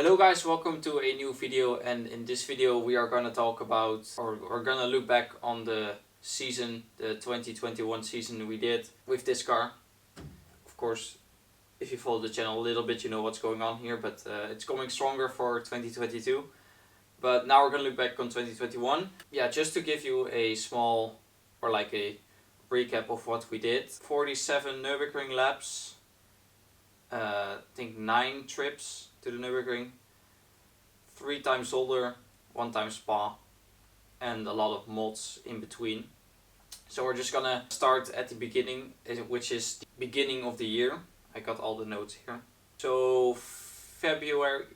Hello guys, welcome to a new video, and in this video we are gonna talk about, or we're gonna look back on the season, the 2021 season we did with this car. Of course, if you follow the channel a little bit you know what's going on here, but it's coming stronger for 2022. But now we're gonna look back on 2021. Yeah, just to give you a small, or like a recap of what we did. 47 Nurburgring laps, I think 9 trips to the Nurburgring, 3 times Zolder, 1 time Spa, and a lot of mods in between. So we're just gonna start at the beginning, which is the beginning of the year. I got all the notes here. So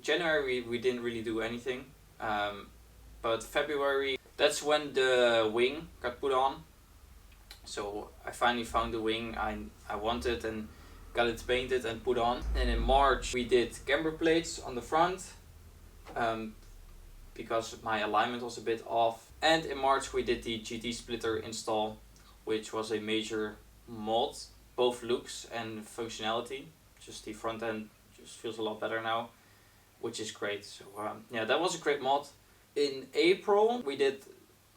January we didn't really do anything, but February, that's when the wing got put on. So I finally found the wing I wanted and got it painted and put on. And in March we did camber plates on the front, because my alignment was a bit off. And in March we did the GT splitter install, which was a major mod, both looks and functionality. Just the front end just feels a lot better now, which is great. So yeah, that was a great mod. In April we did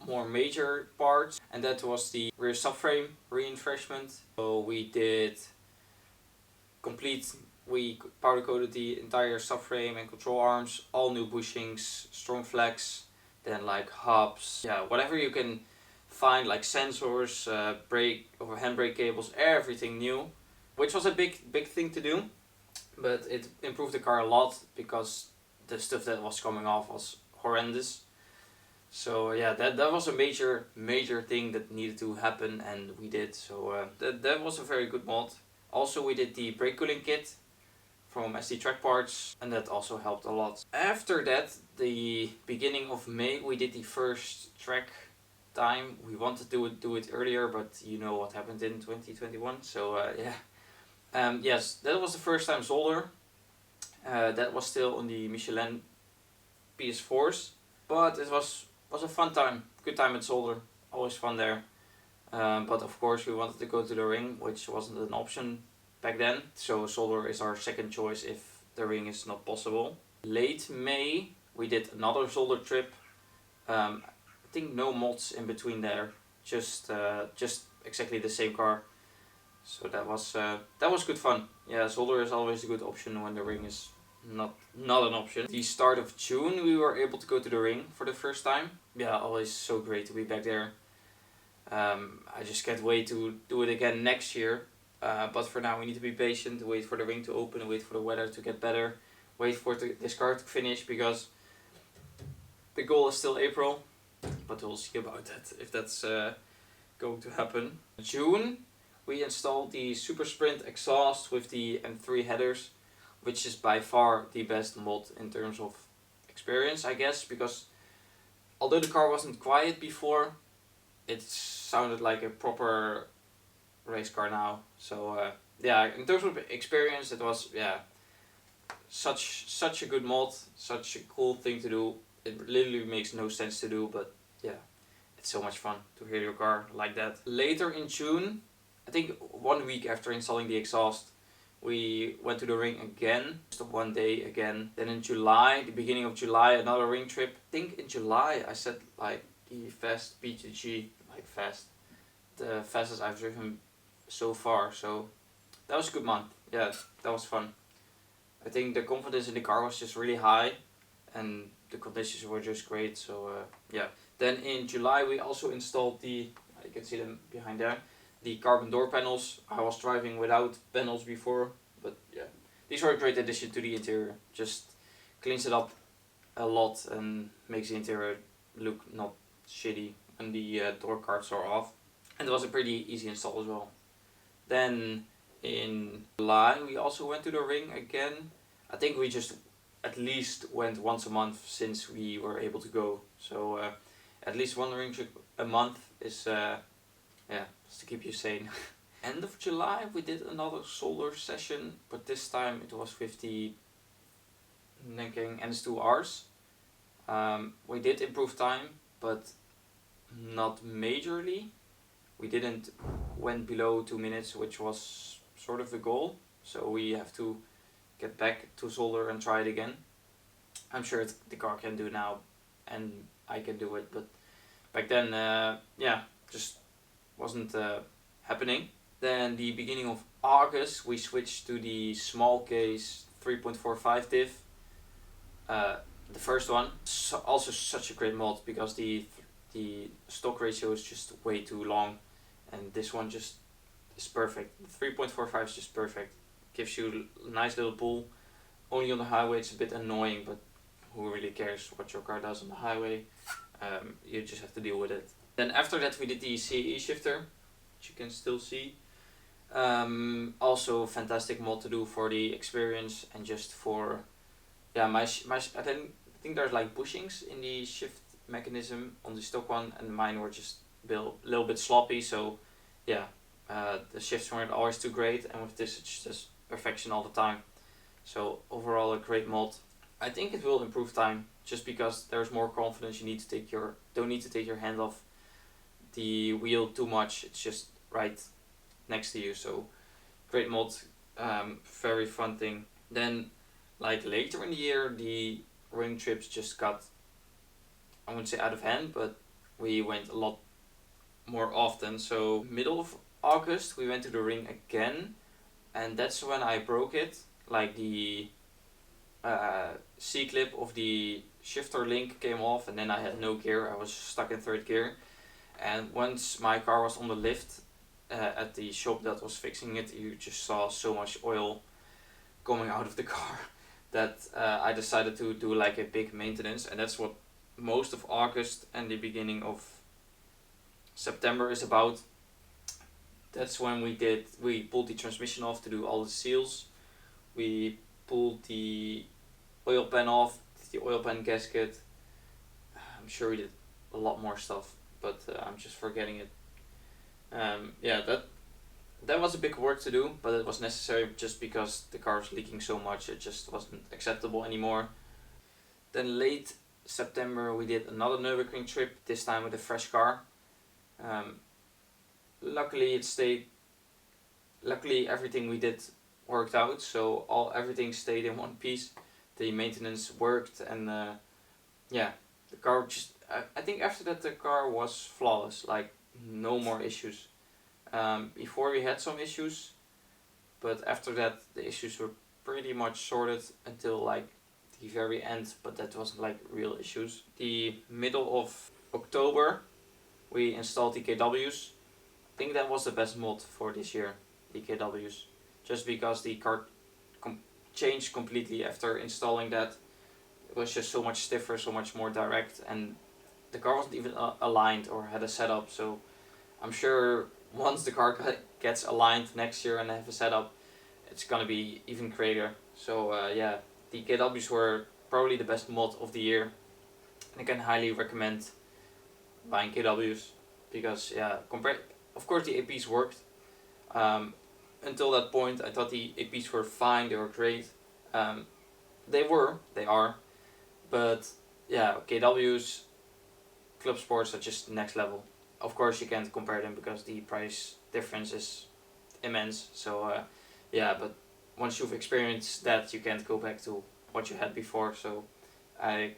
more major parts, and that was the rear subframe reinforcement. So we powder coated the entire subframe and control arms, all new bushings, strong flex, then like hubs, yeah, whatever you can find, like sensors, brake or handbrake cables, everything new, which was a big thing to do, but it improved the car a lot because the stuff that was coming off was horrendous. So yeah, that was a major thing that needed to happen, and we did. So that was a very good mod. Also we did the brake cooling kit from SD Track Parts, and that also helped a lot. After that, the beginning of May, we did the first track time. We wanted to do it earlier, but you know what happened in 2021. So yeah, yes, that was the first time Zolder. That was still on the Michelin PS4s, but it was a fun time, good time at Zolder, always fun there. But of course we wanted to go to the ring, which wasn't an option back then. So Zolder is our second choice if the ring is not possible. Late May we did another Zolder trip. I think no mods in between there, just exactly the same car. So that was good fun. Yeah, Zolder is always a good option when the ring is not an option. The start of June we were able to go to the ring for the first time. Yeah, always so great to be back there. I just can't wait to do it again next year, but for now we need to be patient, wait for the ring to open, wait for the weather to get better, wait for this car to finish, because the goal is still April, but we'll see about that, if that's going to happen. In June we installed the Super Sprint exhaust with the M3 headers, which is by far the best mod in terms of experience, I guess, because although the car wasn't quiet before, it sounded like a proper race car now. So yeah, in terms of experience, it was such a good mod, such a cool thing to do. It literally makes no sense to do, but yeah, it's so much fun to hear your car like that. Later in June, I think 1 week after installing the exhaust, we went to the ring again, just one day again. Then in July, the beginning of July, another ring trip. I think in July I said like the fast BGG, the fastest I've driven so far. So that was a good month. Yeah, that was fun. I think the confidence in the car was just really high, and the conditions were just great. So yeah. Then in July we also installed you can see them behind there, the carbon door panels. I was driving without panels before, but yeah, these were a great addition to the interior. Just cleans it up a lot and makes the interior look not shitty when the door cards are off. And it was a pretty easy install as well. Then in July we also went to the ring again. I think we just at least went once a month since we were able to go. So at least one ring trip a month is just to keep you sane. End of July we did another Zolder session, but this time it was with the Nurburgring NS2Rs. We did improve time, but not majorly. We didn't went below 2 minutes, which was sort of the goal. So we have to get back to Zolder and try it again. I'm sure the car can do now, and I can do it, but back then, yeah, just wasn't happening. Then the beginning of August, we switched to the small case 3.45 diff. The first one, also such a great mod because the stock ratio is just way too long, and this one just is perfect. The 3.45 is just perfect. Gives you a nice little pull. Only on the highway it's a bit annoying, but who really cares what your car does on the highway? You just have to deal with it. Then after that we did the CE shifter, which you can still see. Also fantastic mod to do for the experience and just for, yeah, I think there's like bushings in the shift mechanism on the stock one, and mine were just a little bit sloppy, so yeah, the shifts weren't always too great, and with this it's just perfection all the time. So overall a great mod. I think it will improve time just because there's more confidence. You don't need to take your hand off the wheel too much. It's just right next to you. So great mod, very fun thing. Then like later in the year the ring trips just got, I wouldn't say out of hand, but we went a lot more often. So middle of August we went to the ring again, and that's when I broke it. Like the C-clip of the shifter link came off, and then I had no gear. I was stuck in third gear, and once my car was on the lift at the shop that was fixing it, you just saw so much oil coming out of the car that I decided to do like a big maintenance, and that's what most of August and the beginning of September is about. That's when we pulled the transmission off to do all the seals. We pulled the oil pan off, the oil pan gasket. I'm sure we did a lot more stuff, but I'm just forgetting it. Yeah, that was a big work to do, but it was necessary just because the car was leaking so much. It just wasn't acceptable anymore. Then late September we did another Nurburgring trip, this time with a fresh car. Luckily everything we did worked out, so everything stayed in one piece. The maintenance worked, and yeah, the car just, I think after that the car was flawless, like no more issues. Before we had some issues, but after that the issues were pretty much sorted until like the very end, but that wasn't like real issues. The middle of October we installed the KWs. I think that was the best mod for this year, the KWs, just because the car changed completely after installing that. It was just so much stiffer, so much more direct, and the car wasn't even aligned or had a setup, so I'm sure once the car gets aligned next year and have a setup, it's gonna be even greater. So yeah, the KWs were probably the best mod of the year, and I can highly recommend buying KWs because yeah, of course the APs worked. Until that point I thought the APs were fine, they were great. They are, but yeah, KWs, Clubsports are just next level. Of course you can't compare them because the price difference is immense, so yeah, but once you've experienced that you can't go back to what you had before, so I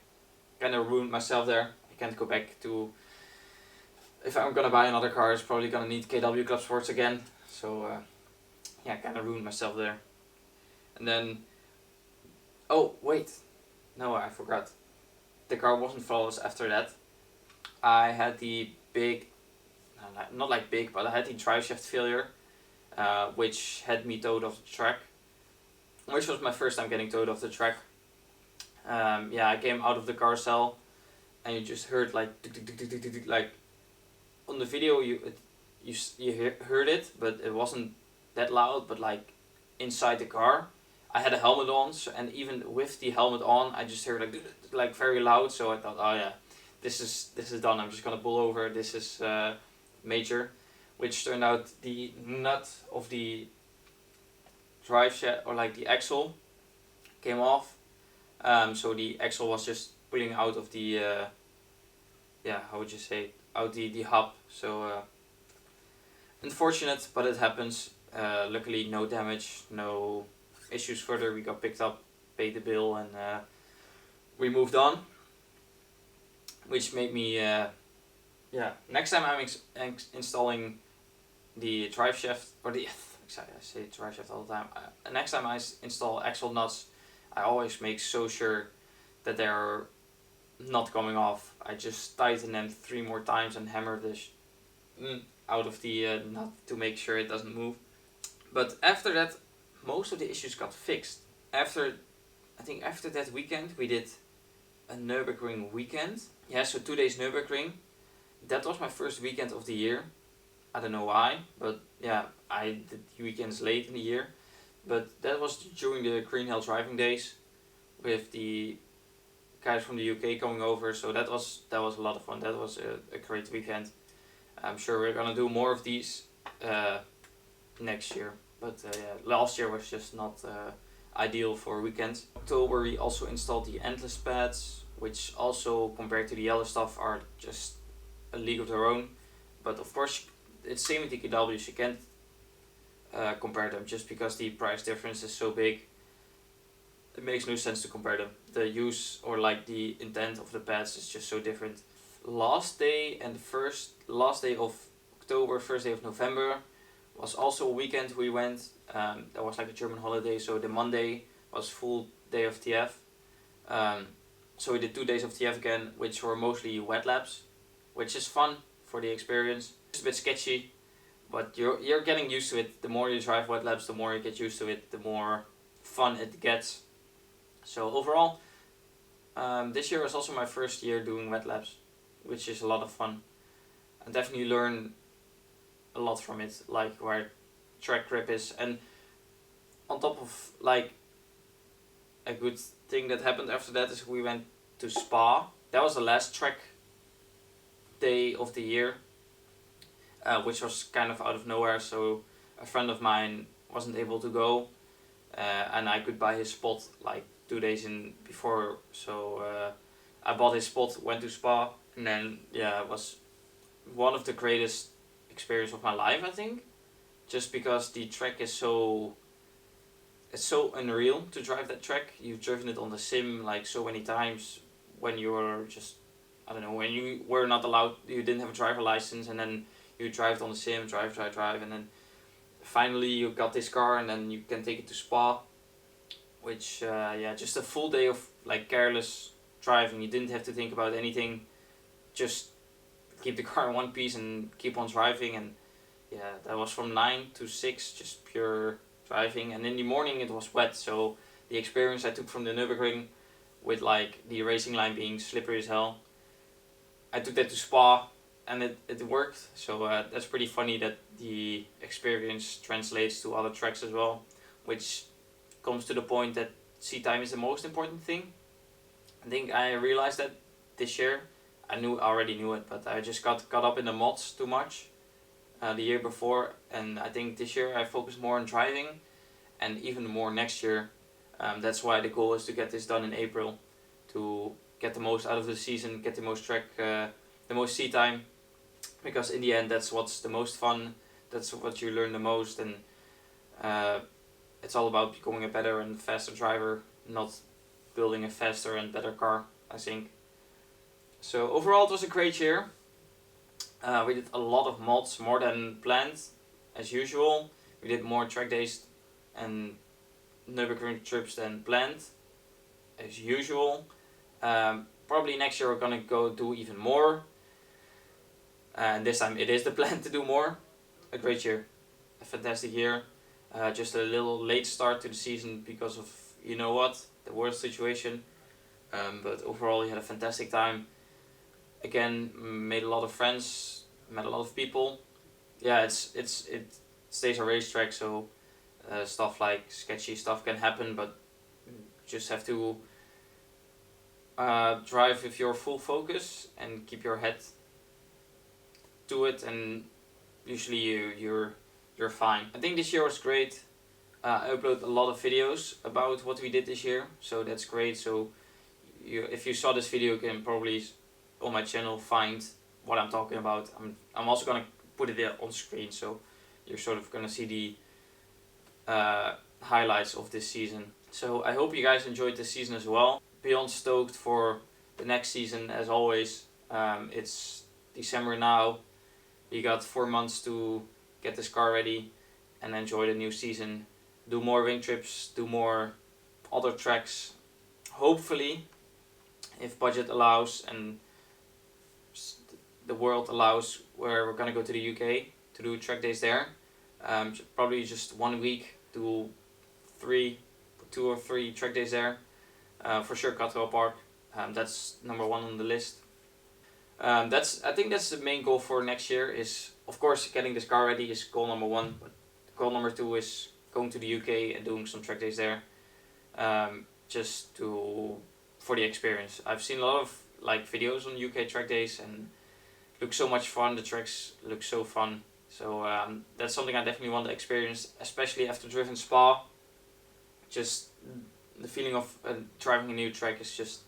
kind of ruined myself there. I can't go back to, if I'm gonna buy another car it's probably gonna need KW Clubsports again, so yeah, kind of ruined myself there. And then, oh wait, no, I forgot. The car wasn't flawless after that. I had the big, not like big, but I had the Driveshaft failure, which had me towed off the track, which was my first time getting towed off the track. Yeah, I came out of the carousel, and you just heard like, like on the video you heard it, but it wasn't that loud. But like inside the car, I had a helmet on, so, and even with the helmet on, I just heard like very loud. So I thought, oh yeah, this is done. I'm just gonna pull over. This is major, which turned out the nut of the drive shaft, or like the axle, came off. So the axle was just pulling out of the yeah, how would you say, out the hub. So unfortunate, but it happens. Luckily no damage, no issues further. We got picked up, paid the bill, and we moved on, which made me next time I'm installing the Driveshaft, or the I say Driveshaft all the time. Next time I install axle nuts, I always make so sure that they're not coming off. I just tighten them 3 more times and hammer the out of the nut to make sure it doesn't move. But after that, most of the issues got fixed. After that weekend, we did a Nurburgring weekend. Yeah, so 2 days Nurburgring. That was my first weekend of the year. I don't know why, but yeah, I did weekends late in the year. But that was during the Green Hell driving days with the guys from the UK coming over. So that was a lot of fun. That was a great weekend. I'm sure we're gonna do more of these next year. But last year was just not ideal for weekends. October we also installed the endless pads, which also compared to the yellow stuff are just a league of their own. But of course it's same with the KWs, you can't compare them just because the price difference is so big. It makes no sense to compare them. The use or like the intent of the pads is just so different. Last day and last day of October, first day of November was also a weekend we went. That was like a German holiday, so the Monday was full day of TF. So we did 2 days of TF again, which were mostly wet laps, which is fun for the experience. It's a bit sketchy, but you're getting used to it. The more you drive wet laps, the more you get used to it, the more fun it gets. So overall, this year was also my first year doing wet laps, which is a lot of fun. I definitely learn a lot from it, like where track grip is. And on top of like a good thing that happened after that is we went to Spa. That was the last track day of the year, which was kind of out of nowhere. So a friend of mine wasn't able to go, and I could buy his spot like 2 days before. So I bought his spot, went to Spa, and then it was one of the greatest experience of my life, I think, just because the track is so unreal to drive that track. You've driven it on the sim like so many times when you were just, I don't know, when you were not allowed, you didn't have a driver license, and then you drive on the sim, drive, and then finally you got this car, and then you can take it to Spa, which just a full day of like careless driving. You didn't have to think about anything, just keep the car in one piece and keep on driving. And that was from 9 to 6, just pure driving. And in the morning it was wet, so the experience I took from the Nurburgring with like the racing line being slippery as hell, I took that to Spa, and it worked. So that's pretty funny that the experience translates to other tracks as well, which comes to the point that seat time is the most important thing. I think I realized that this year. I already knew it, but I just got caught up in the mods too much the year before, and I think this year I focus more on driving, and even more next year. That's why the goal is to get this done in April, to get the most out of the season, get the most track, the most seat time, because in the end that's what's the most fun, that's what you learn the most, and it's all about becoming a better and faster driver, not building a faster and better car, I think. So overall it was a great year. We did a lot of mods, more than planned, as usual. We did more track days and Nurburgring trips than planned, as usual. Probably next year we're gonna go do even more. And this time it is the plan to do more. A great year, a fantastic year. Just a little late start to the season because of, you know what, the world situation. But overall we had a fantastic time. Again, made a lot of friends, met a lot of people. Yeah, it stays a racetrack, so stuff like sketchy stuff can happen, but you just have to drive with your full focus and keep your head to it, and usually you're fine. I think this year was great. I upload a lot of videos about what we did this year, so that's great. So if you saw this video, you can probably on my channel find what I'm talking about. I'm also gonna put it there on screen, so you're sort of gonna see the highlights of this season. So I hope you guys enjoyed this season as well. beyond stoked for the next season as always. It's December now. We got 4 months to get this car ready and enjoy the new season. Do more wing trips, do more other tracks. Hopefully, if budget allows and the world allows, where we're gonna go to the UK to do track days there. Probably just 1 week, do 2 or 3 track days there. For sure, Cutwell Park. That's number 1 on the list. I think that's the main goal for next year. Is of course getting this car ready is goal number 1, but goal number 2 is going to the UK and doing some track days there. Just for the experience. I've seen a lot of like videos on UK track days and it looks so much fun. The tracks look so fun. So that's something I definitely want to experience, especially after driven Spa. Just the feeling of driving a new track is just,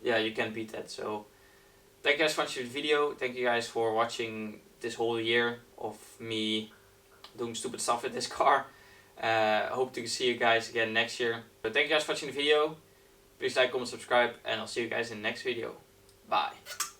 yeah, you can't beat that. So thank you guys for watching the video. Thank you guys for watching this whole year of me doing stupid stuff with this car. I hope to see you guys again next year. But thank you guys for watching the video. Please like, comment, subscribe, and I'll see you guys in the next video. Bye.